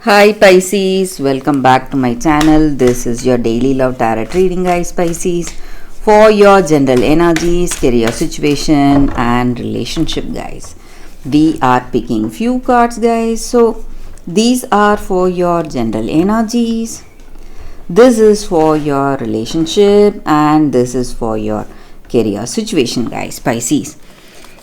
Hi Pisces, welcome back to my channel. This is your daily love tarot reading, guys. Pisces, for your general energies, career situation, and relationship, guys. We are picking few cards, guys. So these are for your general energies. This is for your relationship, and this is for your career situation, guys. Pisces.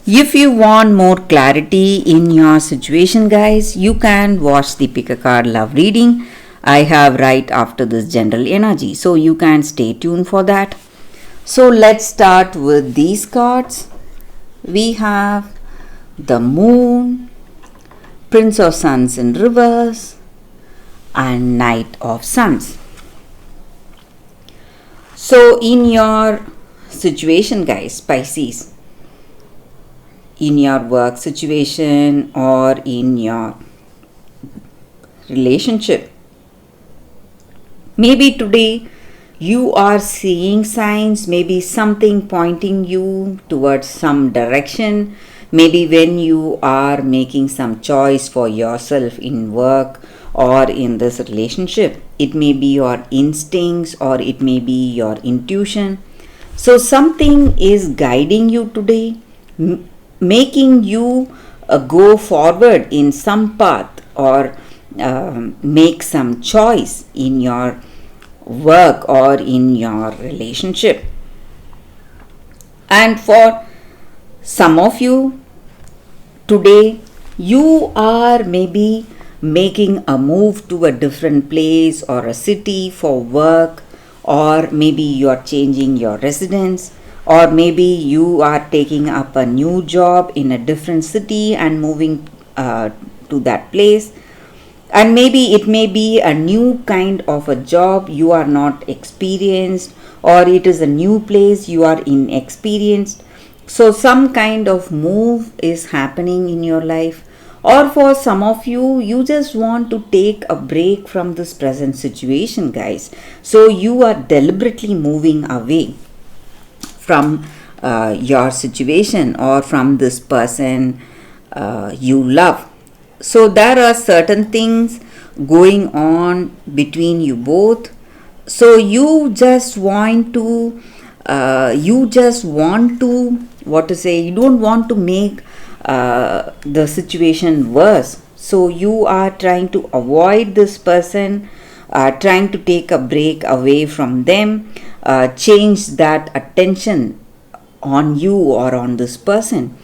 If you want more clarity in your situation, guys, you can watch the pick a card love reading I have right after this general energy. So you can stay tuned for that. So let's start with these cards. We have the Moon, Prince of Suns in reverse, and Knight of Suns. So in your situation, guys, Pisces, in your work situation or in your relationship, maybe today you are seeing signs, maybe something pointing you towards some direction, maybe when you are making some choice for yourself in work or in this relationship. It may be your instincts or it may be your intuition. So something is guiding you today, making you go forward in some path or make some choice in your work or in your relationship. And for some of you today, you are maybe making a move to a different place or a city for work, or maybe you are changing your residence, or maybe you are taking up a new job in a different city and moving to that place. And maybe it may be a new kind of a job, you are not experienced, or it is a new place, you are inexperienced. So some kind of move is happening in your life. Or for some of you, you just want to take a break from this present situation, guys. So you are deliberately moving away from your situation or from this person you love. So there are certain things going on between you both. So you just want to what to say, you don't want to make the situation worse. So you are trying to avoid this person, trying to take a break away from them, change that attention on you or on this person.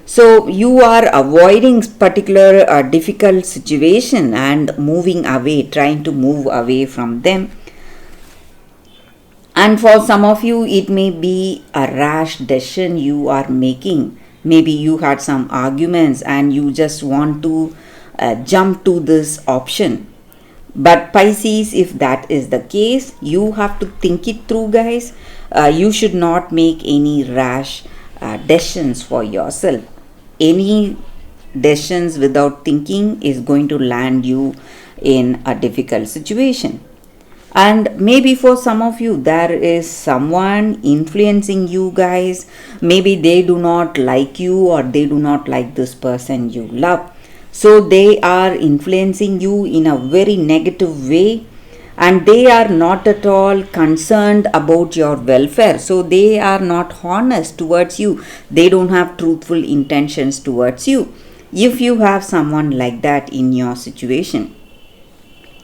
So you are avoiding particular difficult situation and moving away, trying to move away from them. And for some of you, it may be a rash decision you are making. Maybe you had some arguments and you just want to jump to this option. But Pisces, if that is the case, you have to think it through, guys. You should not make any rash decisions for yourself. Any decisions without thinking is going to land you in a difficult situation. And maybe for some of you, there is someone influencing you, guys. Maybe they do not like you or they do not like this person you love. So they are influencing you in a very negative way, and they are not at all concerned about your welfare. So they are not honest towards you. They don't have truthful intentions towards you. If you have someone like that in your situation,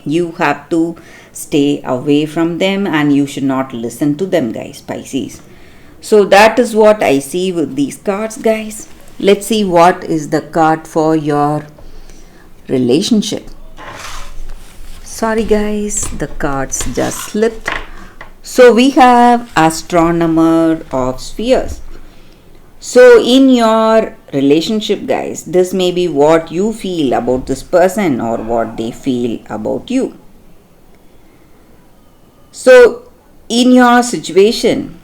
you have to stay away from them and you should not listen to them, guys, Pisces. So that is what I see with these cards, guys. Let's see what is the card for your relationship. Sorry, guys, the cards just slipped. So we have Astronomer of Spheres. So in your relationship, guys, this may be what you feel about this person or what they feel about you. So in your situation,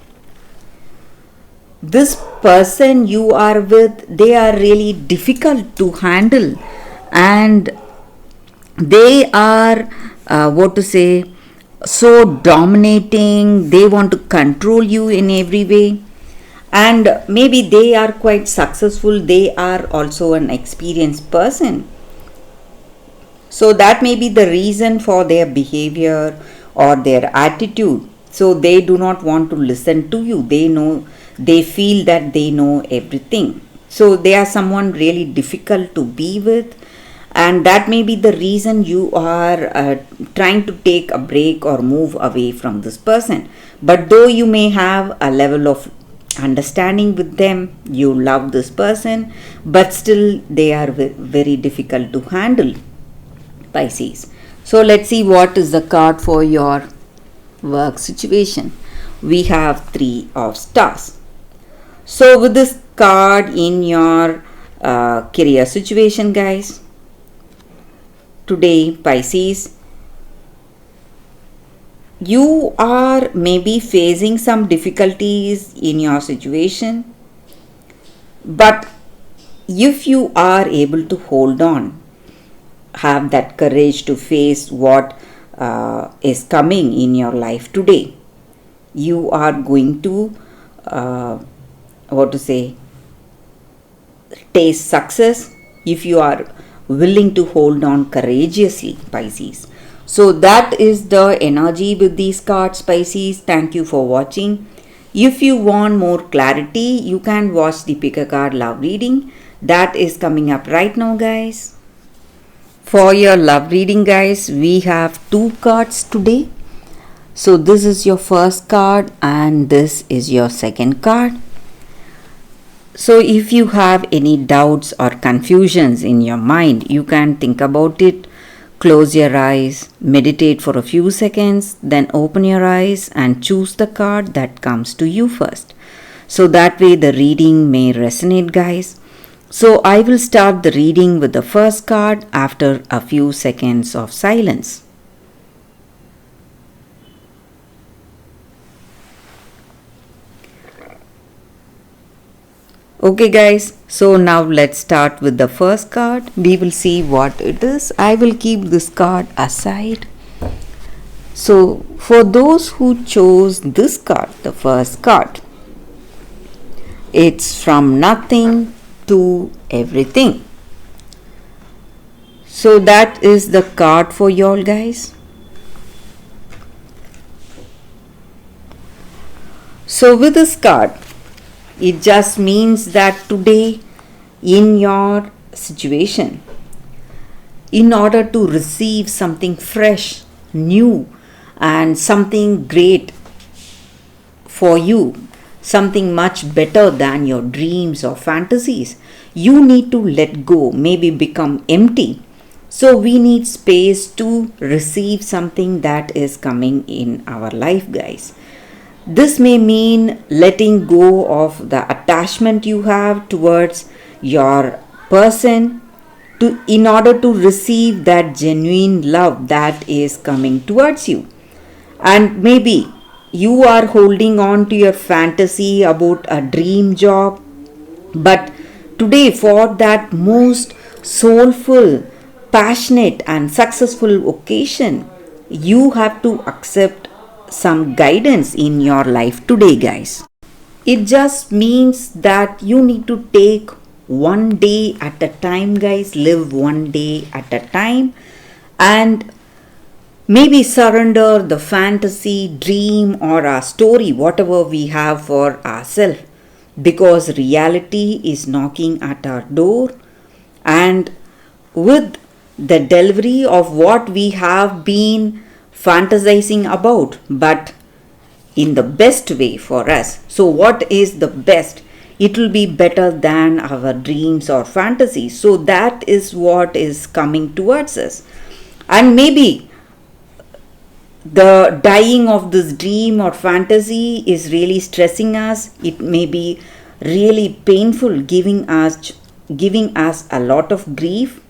this person you are with, they are really difficult to handle, and they are so dominating. They want to control you in every way, and maybe they are quite successful. They are also an experienced person, So that may be the reason for their behavior or their attitude. So they do not want to listen to you. They feel that they know everything. So they are someone really difficult to be with, and that may be the reason you are trying to take a break or move away from this person. But though you may have a level of understanding with them, you love this person, but still they are very difficult to handle, Pisces. So let's see what is the card for your work situation. We have 3 of stars. So with this card in your career situation, guys, today, Pisces, you are maybe facing some difficulties in your situation, but if you are able to hold on, have that courage to face what is coming in your life today, you are going to taste success if you are willing to hold on courageously, Pisces. So that is the energy with these cards, Pisces. Thank you for watching. If you want more clarity, you can watch the pick a card love reading that is coming up right now, guys. For your love reading, guys, we have 2 cards today. So this is your first card and this is your second card. So if you have any doubts or confusions in your mind, you can think about it. Close your eyes, meditate for a few seconds, then open your eyes and choose the card that comes to you first. So that way the reading may resonate, guys. So I will start the reading with the first card after a few seconds of silence. Okay guys, so now let's start with the first card. We will see what it is. I will keep this card aside. So for those who chose this card, the first card, it's from nothing to everything. So that is the card for y'all, guys. So with this card, it just means that today in your situation, in order to receive something fresh, new, and something great for you, something much better than your dreams or fantasies, you need to let go, maybe become empty. So we need space to receive something that is coming in our life, guys. This may mean letting go of the attachment you have towards your person in order to receive that genuine love that is coming towards you. And maybe you are holding on to your fantasy about a dream job, but today for that most soulful, passionate and successful occasion, you have to accept some guidance in your life today, guys. It just means that you need to take one day at a time, guys. Live one day at a time and maybe surrender the fantasy, dream or a story, whatever we have for ourselves, because reality is knocking at our door, and with the delivery of what we have been fantasizing about, but in the best way for us. So what is the best? It will be better than our dreams or fantasies. So that is what is coming towards us. And maybe the dying of this dream or fantasy is really stressing us. It may be really painful, giving us a lot of grief.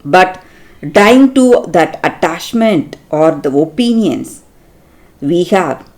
But dying to that attachment or the opinions we have,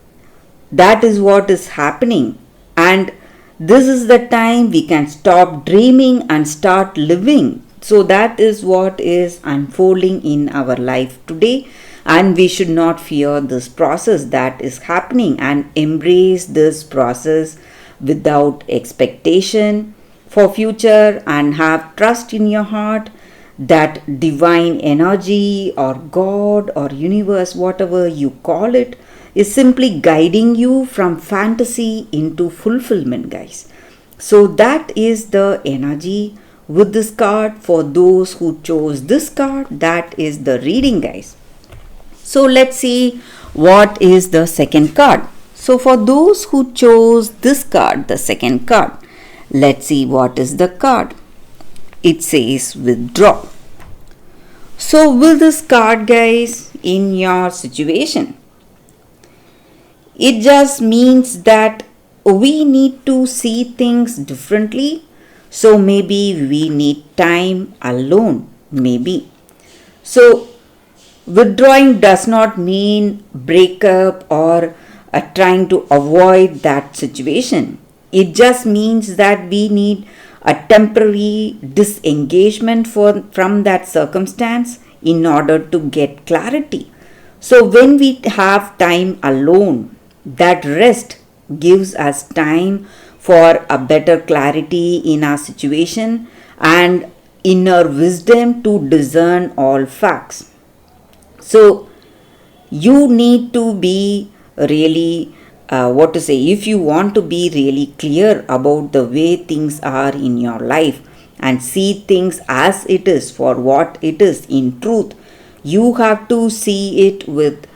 that is what is happening. And this is the time we can stop dreaming and start living. So that is what is unfolding in our life today. And we should not fear this process that is happening and embrace this process without expectation for future and have trust in your heart that divine energy or God or universe, whatever you call it, is simply guiding you from fantasy into fulfillment, guys. So that is the energy with this card. For those who chose this card, that is the reading, guys. So let's see what is the second card. So for those who chose this card, the second card, let's see what is the card. It says withdraw. So with this card, guys, in your situation, it just means that we need to see things differently. So maybe we need time alone, maybe. So withdrawing does not mean breakup or trying to avoid that situation. It just means that we need a temporary disengagement from that circumstance in order to get clarity. So when we have time alone, that rest gives us time for a better clarity in our situation and inner wisdom to discern all facts. So you need to be really if you want to be really clear about the way things are in your life and see things as it is for what it is in truth, you have to see it with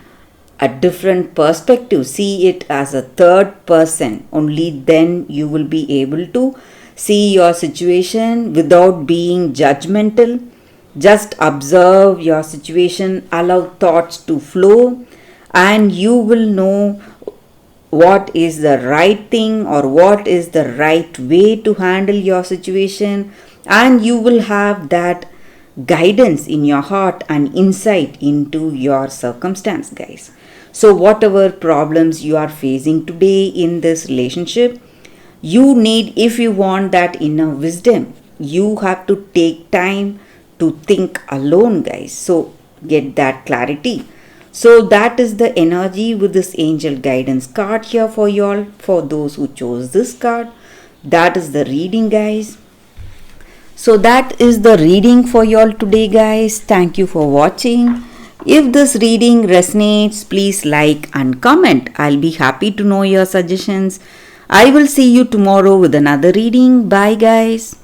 a different perspective. See it as a third person. Only then you will be able to see your situation without being judgmental. Just observe your situation, allow thoughts to flow, and you will know what is the right thing or what is the right way to handle your situation, and you will have that guidance in your heart and insight into your circumstance, guys. So whatever problems you are facing today in this relationship, you need, if you want that inner wisdom, you have to take time to think alone, guys. So get that clarity. So that is the energy with this angel guidance card here for y'all. For those who chose this card, that is the reading, guys. So that is the reading for y'all today, guys. Thank you for watching. If this reading resonates, please like and comment. I'll be happy to know your suggestions. I will see you tomorrow with another reading. Bye, guys.